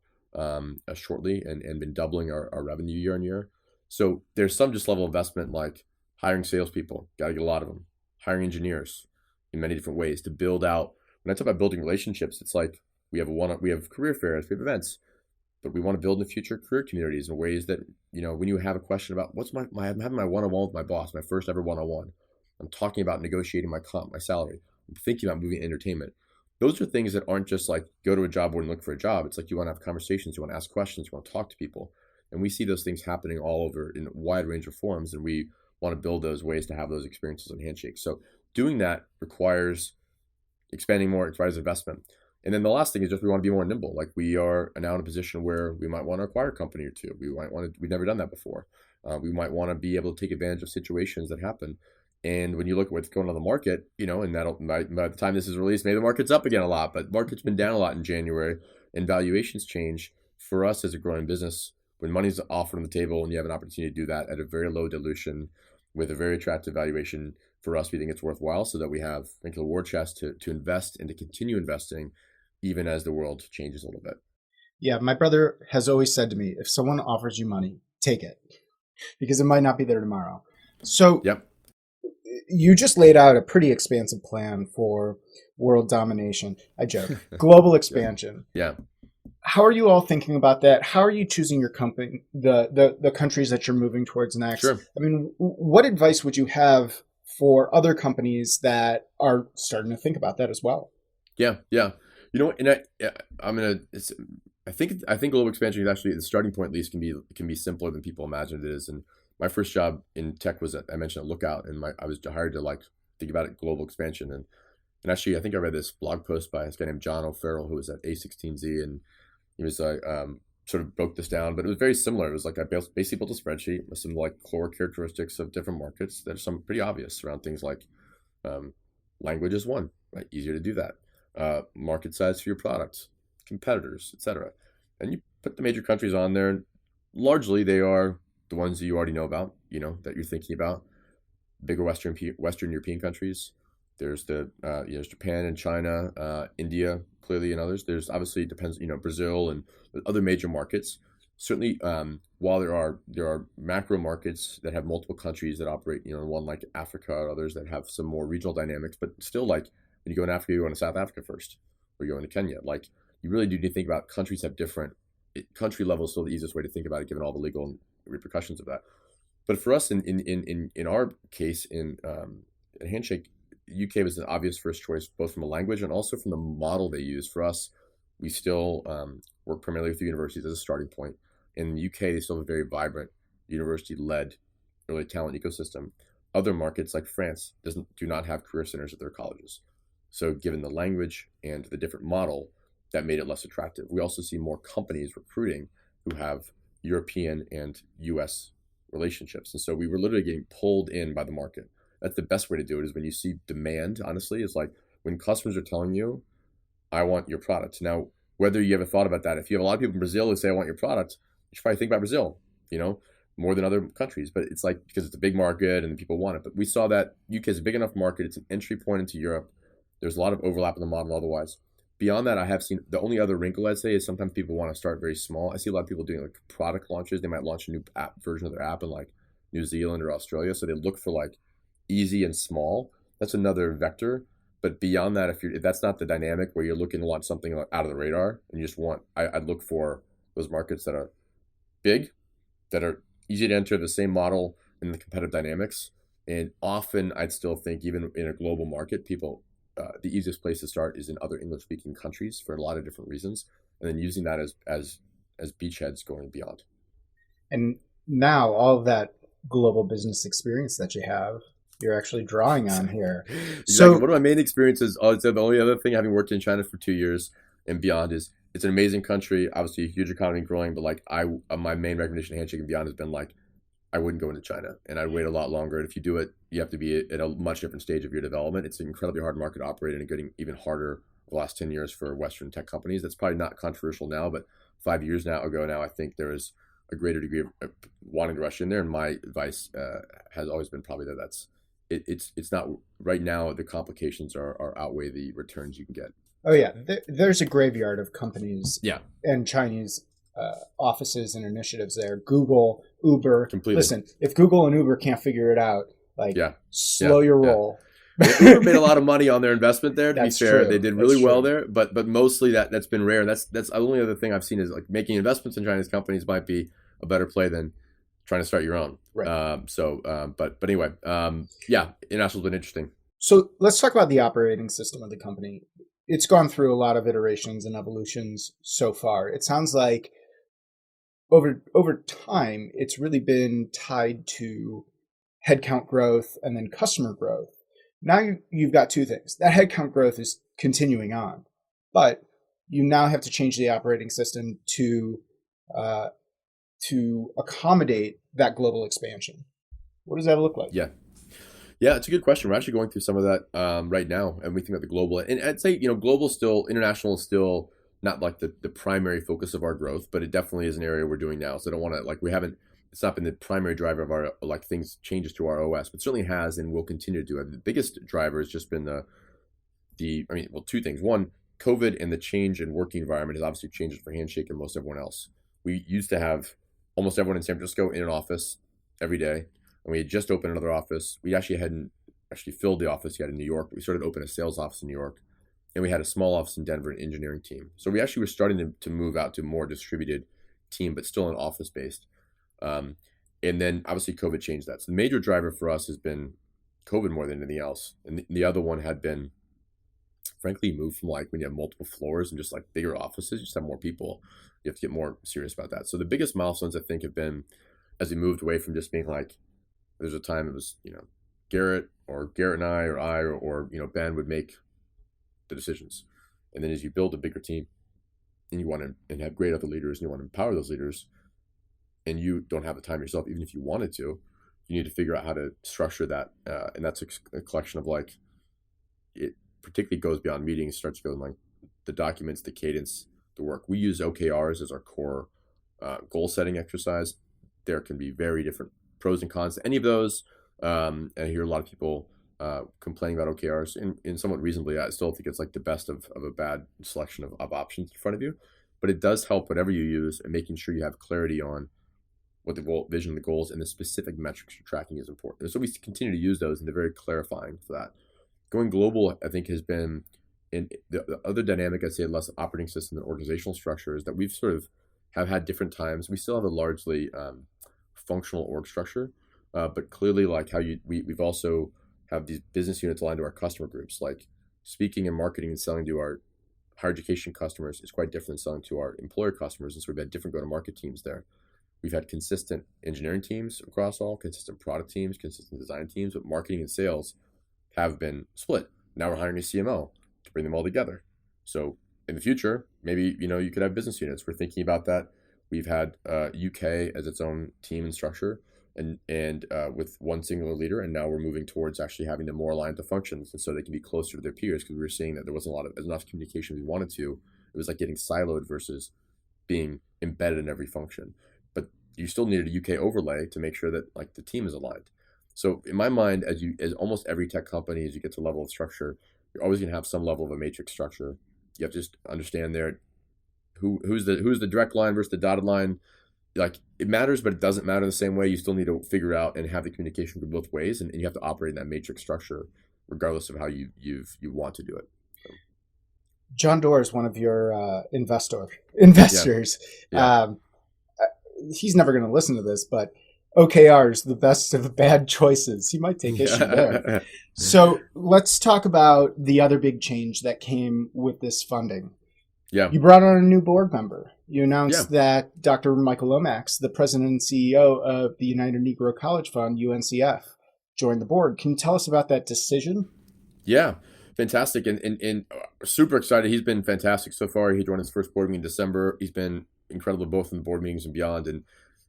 shortly and been doubling our revenue year on year. So there's some just level investment like hiring salespeople, got to get a lot of them, hiring engineers in many different ways to build out. When I talk about building relationships, it's like we have career fairs, we have events, but we want to build in the future career communities in ways that, when you have a question about I'm having my one-on-one with my boss, my first ever one-on-one, I'm talking about negotiating my comp, my salary, I'm thinking about moving to entertainment. Those are things that aren't just like go to a job board and look for a job. It's like you want to have conversations, you want to ask questions, you want to talk to people. And we see those things happening all over in a wide range of forms, and we want to build those ways to have those experiences on Handshake. So doing that requires expanding more, it requires investment. And then the last thing is just we want to be more nimble. Like we are now in a position where we might want to acquire a company or two. We've never done that before. We might want to be able to take advantage of situations that happen. And when you look at what's going on in the market, and by the time this is released, maybe the market's up again a lot, but the market's been down a lot in January and valuations change. For us as a growing business, when money's offered on the table and you have an opportunity to do that at a very low dilution with a very attractive valuation, for us, we think it's worthwhile so that we have a war chest to invest and to continue investing even as the world changes a little bit. Yeah, my brother has always said to me, if someone offers you money, take it because it might not be there tomorrow. So yep. You just laid out a pretty expansive plan for world domination. I joke. Global expansion. Yeah. How are you all thinking about that? How are you choosing your company, the countries that you're moving towards next? Sure. I mean, what advice would you have for other companies that are starting to think about that as well? Yeah. And I think global expansion is actually the starting point. At least can be simpler than people imagine it is. And my first job in tech was I mentioned at Lookout, and I was hired to like think about it, global expansion. And actually, I think I read this blog post by this guy named John O'Farrell, who was at A16Z, and he was like sort of broke this down, but it was very similar. It was like I basically built a spreadsheet with some like core characteristics of different markets that are some pretty obvious around things like language is one, right? Easier to do that. Market size for your products, competitors, etc. And you put the major countries on there, and largely they are the ones that you already know about, that you're thinking about. Bigger Western European countries. There's there's Japan and China, India, clearly, and others. There's obviously, it depends, Brazil and other major markets. Certainly, while there are macro markets that have multiple countries that operate, one like Africa, or others that have some more regional dynamics, but still, like when you go in Africa, you go into South Africa first, or you go into Kenya. Like you really do need to think about countries have different country level is still the easiest way to think about it, given all the legal repercussions of that. But for us, in our case, in Handshake, UK was an obvious first choice, both from a language and also from the model they use. For us, we still work primarily with universities as a starting point. In the UK, they still have a very vibrant university-led early talent ecosystem. Other markets like France do not have career centers at their colleges. So given the language and the different model, that made it less attractive. We also see more companies recruiting who have European and US relationships. And so we were literally getting pulled in by the market. That's the best way to do it, is when you see demand, honestly, is like when customers are telling you, I want your product. Now, whether you ever thought about that, if you have a lot of people in Brazil who say, I want your product, you should probably think about Brazil, more than other countries. But it's like, because it's a big market and people want it. But we saw that UK is a big enough market. It's an entry point into Europe. There's a lot of overlap in the model otherwise. Beyond that, I have seen the only other wrinkle I'd say is sometimes people want to start very small. I see a lot of people doing like product launches. They might launch a new app version of their app in like New Zealand or Australia. So they look for like easy and small. That's another vector. But beyond that, if that's not the dynamic where you're looking to launch something out of the radar and you just want, I'd look for those markets that are big, that are easy to enter, the same model and the competitive dynamics. And often I'd still think, even in a global market, the easiest place to start is in other English-speaking countries for a lot of different reasons, and then using that as beachheads going beyond. And now all of that global business experience that you have, you're actually drawing on here. Exactly. So one of my main experiences, the only other thing, having worked in China for 2 years and beyond, is it's an amazing country, obviously a huge economy growing, but like my main recognition of Handshake and beyond has been like, I wouldn't go into China, and I'd wait a lot longer. And if you do it, you have to be at a much different stage of your development. It's an incredibly hard market to operate in, and getting even harder the last 10 years for Western tech companies. That's probably not controversial now, but 5 years ago now, I think there is a greater degree of wanting to rush in there. And my advice has always been probably that it's not right now. The complications are outweigh the returns you can get. Oh yeah, there's a graveyard of companies. Yeah. And Chinese offices and initiatives there. Google, Uber. Completely. Listen, if Google and Uber can't figure it out, slow your roll. Uber made a lot of money on their investment there. To That's be fair, true. they did really well there. But mostly that's been rare. And that's the only other thing I've seen is like making investments in Chinese companies might be a better play than trying to start your own. Right. But anyway, international's been interesting. So let's talk about the operating system of the company. It's gone through a lot of iterations and evolutions so far. It sounds like over time, it's really been tied to headcount growth and then customer growth. Now you've got two things. That headcount growth is continuing on, but you now have to change the operating system to accommodate that global expansion. What does that look like? Yeah, it's a good question. We're actually going through some of that right now, and we think about the global. And I'd say international is still not like the primary focus of our growth, but it definitely is an area we're doing now. So I don't want to it's not been the primary driver of our changes to our OS, but certainly has and will continue to do it. The biggest driver has just been two things. One, COVID and the change in working environment has obviously changed it for Handshake and most everyone else. We used to have almost everyone in San Francisco in an office every day, and we had just opened another office. We hadn't filled the office yet in New York, but we started to open a sales office in New York. And we had a small office in Denver, an engineering team. So we actually were starting to move out to a more distributed team, but still an office-based. And then obviously COVID changed that. So the major driver for us has been COVID more than anything else. And the other one had been frankly move from like when you have multiple floors and just like bigger offices, you just have more people. You have to get more serious about that. So the biggest milestones I think have been as we moved away from just being like, there's a time it was, Garrett and or Ben would make the decisions. And then as you build a bigger team and you want to and have great other leaders and you want to empower those leaders and you don't have the time yourself, even if you wanted to, you need to figure out how to structure that. And that's a collection of like, it particularly goes beyond meetings, starts going like the documents, the cadence, the work. We use OKRs as our core goal setting exercise. There can be very different pros and cons to any of those. And I hear a lot of people complaining about OKRs in somewhat reasonably. I still think it's like the best of a bad selection of options in front of you. But it does help whatever you use, and making sure you have clarity on what the goal, vision, the goals, and the specific metrics you're tracking is important. And so we continue to use those, and they're very clarifying for that. Going global, I think, has been, in the other dynamic, I'd say less operating system and organizational structure, is that we've sort of have had different times. We still have a largely functional org structure, but clearly like how we've also have these business units aligned to our customer groups, like speaking and marketing and selling to our higher education customers is quite different than selling to our employer customers. And so we've had different go-to-market teams there. We've had consistent engineering teams across all, consistent product teams, consistent design teams, but marketing and sales have been split. Now we're hiring a CMO to bring them all together. So in the future, maybe, you could have business units. We're thinking about that. We've had UK as its own team and structure and with one singular leader. And now we're moving towards actually having them more aligned to functions. And so they can be closer to their peers, because we were seeing that there wasn't enough communication we wanted to. It was like getting siloed versus being embedded in every function. But you still needed a UK overlay to make sure that like the team is aligned. So in my mind, as almost every tech company, as you get to level of structure, you're always going to have some level of a matrix structure. You have to just understand there who's the direct line versus the dotted line. Like it matters, but it doesn't matter the same way. You still need to figure out and have the communication go both ways, and you have to operate in that matrix structure regardless of how you want to do it. So. John Doerr is one of your investors. Yeah. He's never going to listen to this, but OKRs, the best of bad choices. He might take issue there. So let's talk about the other big change that came with this funding. Yeah. You brought on a new board member. You announced that Dr. Michael Lomax, the president and CEO of the United Negro College Fund, UNCF, joined the board. Can you tell us about that decision? Yeah, fantastic. And super excited. He's been fantastic so far. He joined his first board meeting in December. He's been incredible both in the board meetings and beyond. And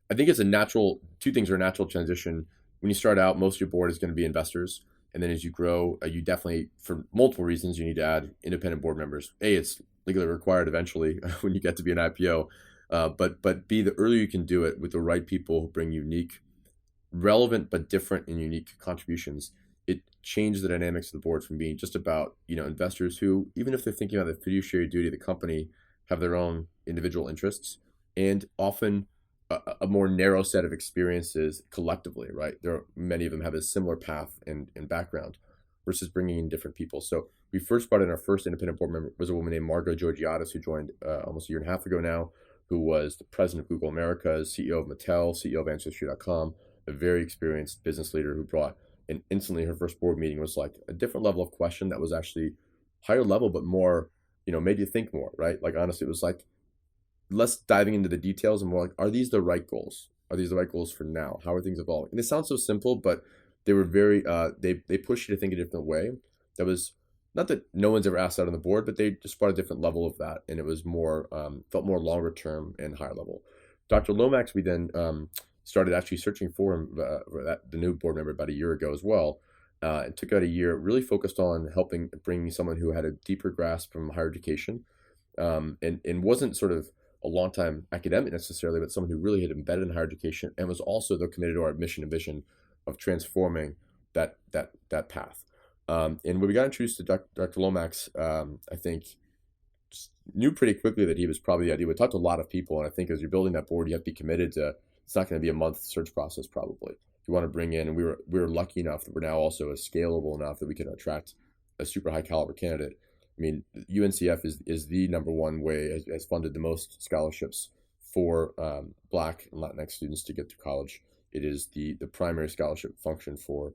I think it's two things are a natural transition. When you start out, most of your board is going to be investors. And then as you grow, you definitely, for multiple reasons, you need to add independent board members. A, it's legally required eventually when you get to be an IPO. But B, the earlier you can do it with the right people who bring unique, relevant, but different and unique contributions, it changes the dynamics of the board from being just about, investors who, even if they're thinking about the fiduciary duty of the company, have their own individual interests and often a more narrow set of experiences collectively, right? Many of them have a similar path and background versus bringing in different people. So we first brought in our first independent board member was a woman named Margot Georgiadis, who joined almost a year and a half ago now, who was the president of Google Americas, CEO of Mattel, CEO of Ancestry.com, a very experienced business leader who brought, and instantly her first board meeting was like a different level of question that was actually higher level, but more, made you think more, right? Like honestly, it was like less diving into the details and more like, are these the right goals? Are these the right goals for now? How are things evolving? And it sounds so simple, but they were very, they pushed you to think a different way. That was not that no one's ever asked that on the board, but they just brought a different level of that. And it was more, felt more longer term and higher level. Dr. Lomax, we then started actually searching for him, the new board member about a year ago as well. It took out a year, really focused on helping bring someone who had a deeper grasp from higher education and wasn't sort of a long-time academic necessarily, but someone who really had embedded in higher education and was also though committed to our mission and vision of transforming that path. And when we got introduced to Dr. Lomax, I think just knew pretty quickly that he was probably the idea. We talked to a lot of people, and I think as you're building that board, you have to be committed to. It's not going to be a month search process probably. You want to bring in, and we were lucky enough that we're now also scalable enough that we can attract a super high caliber candidate. I mean, UNCF is the number one way, has funded the most scholarships for Black and Latinx students to get to college. It is the primary scholarship function for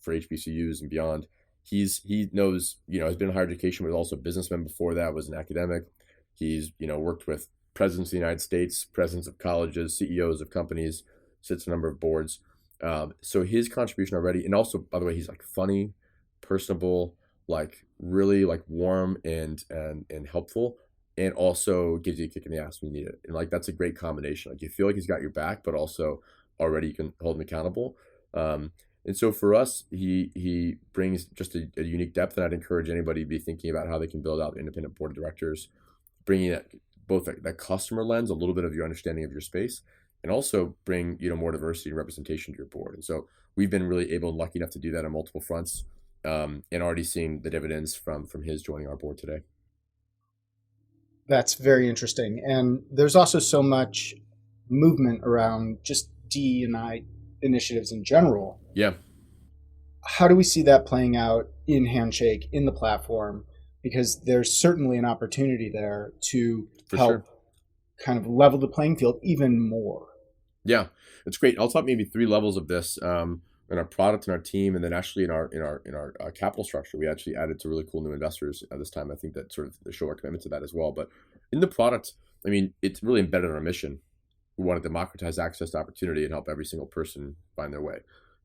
HBCUs and beyond. he knows, has been in higher education, but also a businessman before that, was an academic. He's, worked with presidents of the United States, presidents of colleges, CEOs of companies, sits on a number of boards. So his contribution already, and also, by the way, he's like funny, personable, like really like warm and helpful, and also gives you a kick in the ass when you need it. And like that's a great combination. Like you feel like he's got your back, but also already you can hold him accountable. And so for us, he brings just a unique depth, and I'd encourage anybody to be thinking about how they can build out an independent board of directors, bringing that both that customer lens, a little bit of your understanding of your space, and also bring more diversity and representation to your board. And so we've been really able and lucky enough to do that on multiple fronts, and already seeing the dividends from his joining our board today. That's very interesting. And there's also so much movement around just D&I initiatives in general. Yeah. How do we see that playing out in Handshake, in the platform? Because there's certainly an opportunity there to help kind of level the playing field even more. Yeah, it's great. I'll talk maybe 3 levels of this in our product and our team, and then actually in our capital structure. We actually added to really cool new investors at this time. I think that sort of show our commitment to that as well. But in the product, I mean, it's really embedded in our mission. We want to democratize access to opportunity and help every single person find their way.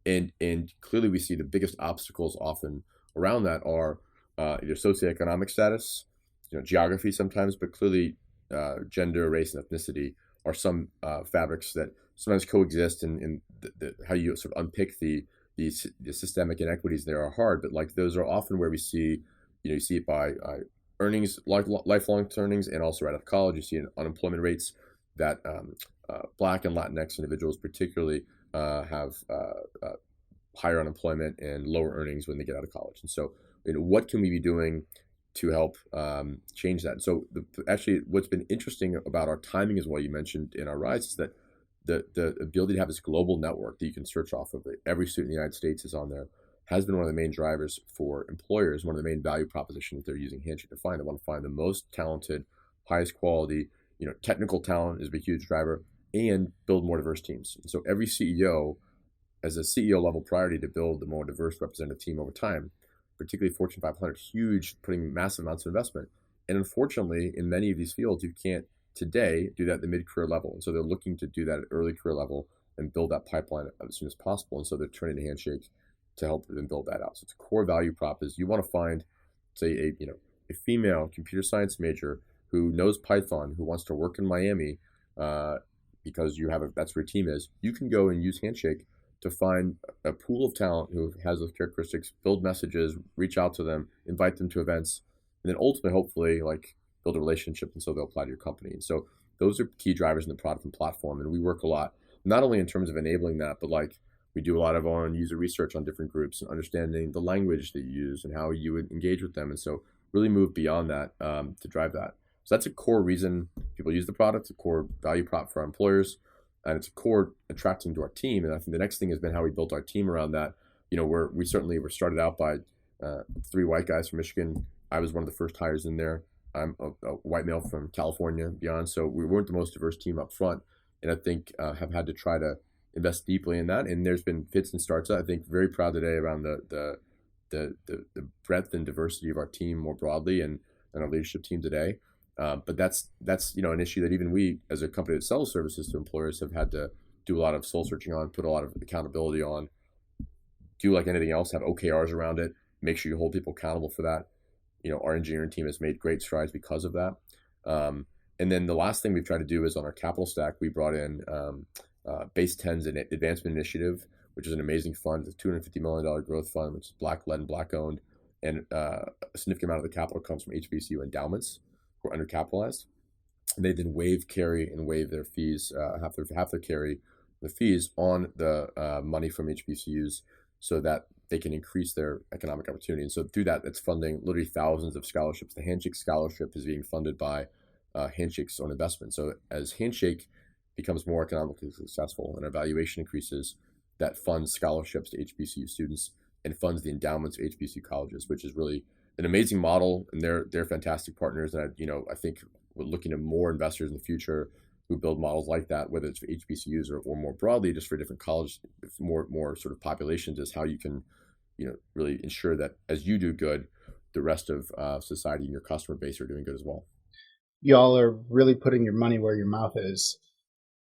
And clearly we see the biggest obstacles often around that are either socioeconomic status, geography sometimes, but clearly gender, race, and ethnicity are some fabrics that sometimes coexist, and how you sort of unpick the systemic inequities there are hard, but like those are often where we see, you see it by earnings, lifelong earnings, and also right out of college. You see in unemployment rates that Black and Latinx individuals particularly have higher unemployment and lower earnings when they get out of college. And so, what can we be doing to help change that? So actually, what's been interesting about our timing as well, you mentioned in our rise, is that the ability to have this global network that you can search off of, every student in the United States is on there, has been one of the main drivers for employers, one of the main value propositions they're using Handshake to find. They want to find the most talented, highest quality, technical talent is a huge driver, and build more diverse teams. And so every CEO, as a CEO level priority, to build a more diverse representative team over time, particularly Fortune 500, huge, putting massive amounts of investment. And unfortunately, in many of these fields, you can't today do that at the mid-career level. And so they're looking to do that at early career level and build that pipeline as soon as possible. And so they're turning to Handshake to help them build that out. So it's a core value prop is you want to find, say, a female computer science major who knows Python, who wants to work in Miami, because that's where your team is. You can go and use Handshake to find a pool of talent who has those characteristics, build messages, reach out to them, invite them to events, and then ultimately, hopefully, like build a relationship, and so they'll apply to your company. And so those are key drivers in the product and platform. And we work a lot, not only in terms of enabling that, but like we do a lot of our own user research on different groups and understanding the language that you use and how you would engage with them. And so really move beyond that to drive that. So that's a core reason people use the product, a core value prop for our employers, and it's a core attracting to our team. And I think the next thing has been how we built our team around that. We certainly were started out by 3 white guys from Michigan. I was one of the first hires in there. I'm a white male from California and beyond, so we weren't the most diverse team up front, and I think have had to try to invest deeply in that. And there's been fits and starts. I think very proud today around the breadth and diversity of our team more broadly, and our leadership team today. But that's an issue that even we, as a company that sells services to employers, have had to do a lot of soul searching on, put a lot of accountability on, do like anything else, have OKRs around it, make sure you hold people accountable for that. Our engineering team has made great strides because of that. And then the last thing we've tried to do is on our capital stack, we brought in Base 10's Advancement Initiative, which is an amazing fund. It's a $250 million growth fund, which is Black-led and Black-owned. And a significant amount of the capital comes from HBCU endowments who are undercapitalized. And they then waive carry and waive their fees, half their carry, the fees on the money from HBCUs, so that they can increase their economic opportunity. And so through that, it's funding literally thousands of scholarships. The Handshake Scholarship is being funded by Handshake's own investment. So as Handshake becomes more economically successful and our valuation increases, that funds scholarships to HBCU students and funds the endowments of HBCU colleges, which is really an amazing model. And they're fantastic partners. And I think we're looking at more investors in the future who build models like that, whether it's for HBCUs or more broadly, just for different college, more sort of populations, is how you can really ensure that as you do good, the rest of society and your customer base are doing good as well. Y'all are really putting your money where your mouth is.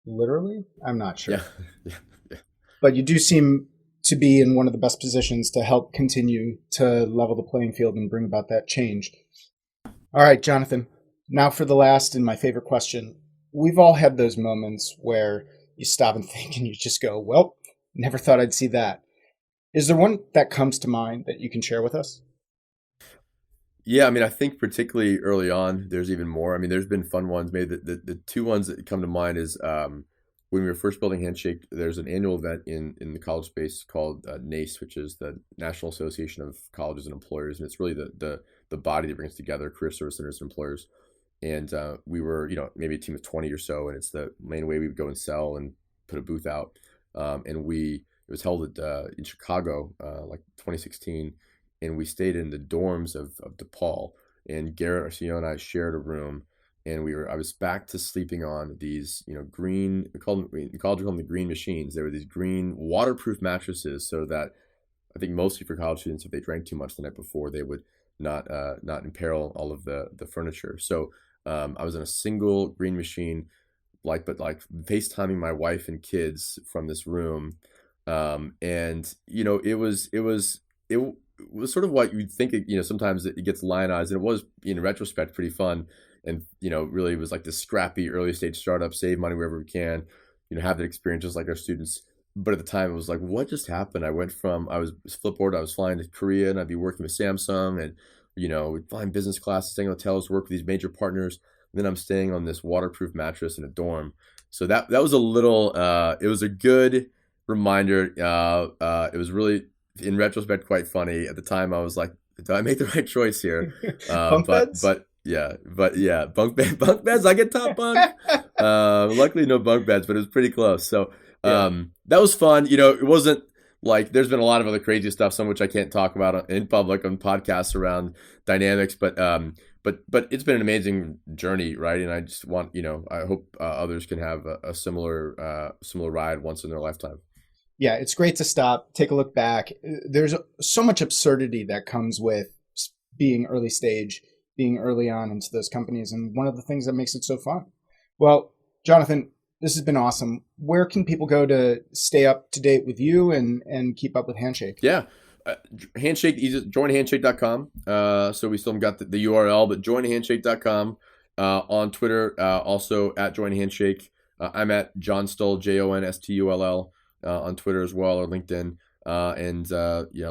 Literally? I'm not sure. Yeah. But you do seem to be in one of the best positions to help continue to level the playing field and bring about that change. All right, Jonathan, now for the last and my favorite question. We've all had those moments where you stop and think and you just go, well, never thought I'd see that. Is there one that comes to mind that you can share with us? Yeah, I mean, I think particularly early on, there's even more. I mean, there's been fun ones. Maybe the two ones that come to mind is when we were first building Handshake, there's an annual event in the college space called NACE, which is the National Association of Colleges and Employers. And it's really the body that brings together career service centers and employers. And we were, maybe a team of 20 or so. And it's the main way we would go and sell and put a booth out. It was held in Chicago, like 2016. And we stayed in the dorms of DePaul, and Garrett, our CEO, and I shared a room, and I was back to sleeping on these, green, in college we call them the green machines. They were these green waterproof mattresses, so that I think mostly for college students, if they drank too much the night before, they would not imperil all of the furniture. So I was in a single green machine, but FaceTiming my wife and kids from this room, and it was sort of what you'd think, sometimes it gets lionized, and it was, in retrospect, pretty fun. And, really it was like this scrappy early stage startup, save money wherever we can, have that experience just like our students. But at the time it was like, what just happened? I was Flipboard, I was flying to Korea, and I'd be working with Samsung, and, we'd fly in business class, staying in hotels, work with these major partners. And then I'm staying on this waterproof mattress in a dorm. So that was a little, it was a good reminder. It was really, in retrospect, quite funny. At the time, I was like, "Did I make the right choice here?" Bunk beds? But yeah, bunk beds. I get top bunk. Luckily, no bunk beds, but it was pretty close. So that was fun. It wasn't like, there's been a lot of other crazy stuff, some of which I can't talk about in public on podcasts around dynamics, but it's been an amazing journey, right? And I just want, I hope others can have a similar ride once in their lifetime. Yeah, it's great to stop, take a look back. There's so much absurdity that comes with being early stage, being early on into those companies, and one of the things that makes it so fun. Well, Jonathan, this has been awesome. Where can people go to stay up to date with you and keep up with Handshake? Yeah. Handshake, joinhandshake.com. So we still haven't got the URL, but joinhandshake.com. On Twitter, also at joinhandshake. I'm at John Stull, JONSTULL. On Twitter as well, or LinkedIn,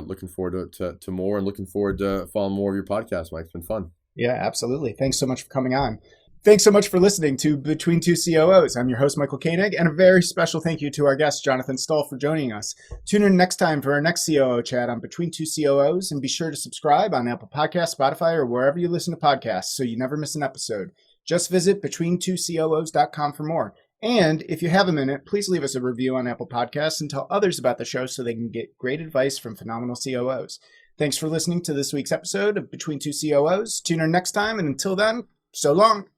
looking forward to more, and looking forward to following more of your podcast, Mike. It's been fun. Yeah, absolutely. Thanks so much for coming on. Thanks so much for listening to Between Two COOs. I'm your host, Michael Koenig, and a very special thank you to our guest, Jonathan Stull, for joining us. Tune in next time for our next COO chat on Between Two COOs, and be sure to subscribe on Apple Podcasts, Spotify, or wherever you listen to podcasts so you never miss an episode. Just visit betweentwocoos.com for more. And if you have a minute, please leave us a review on Apple Podcasts and tell others about the show so they can get great advice from phenomenal COOs. Thanks for listening to this week's episode of Between Two COOs. Tune in next time, and until then, so long.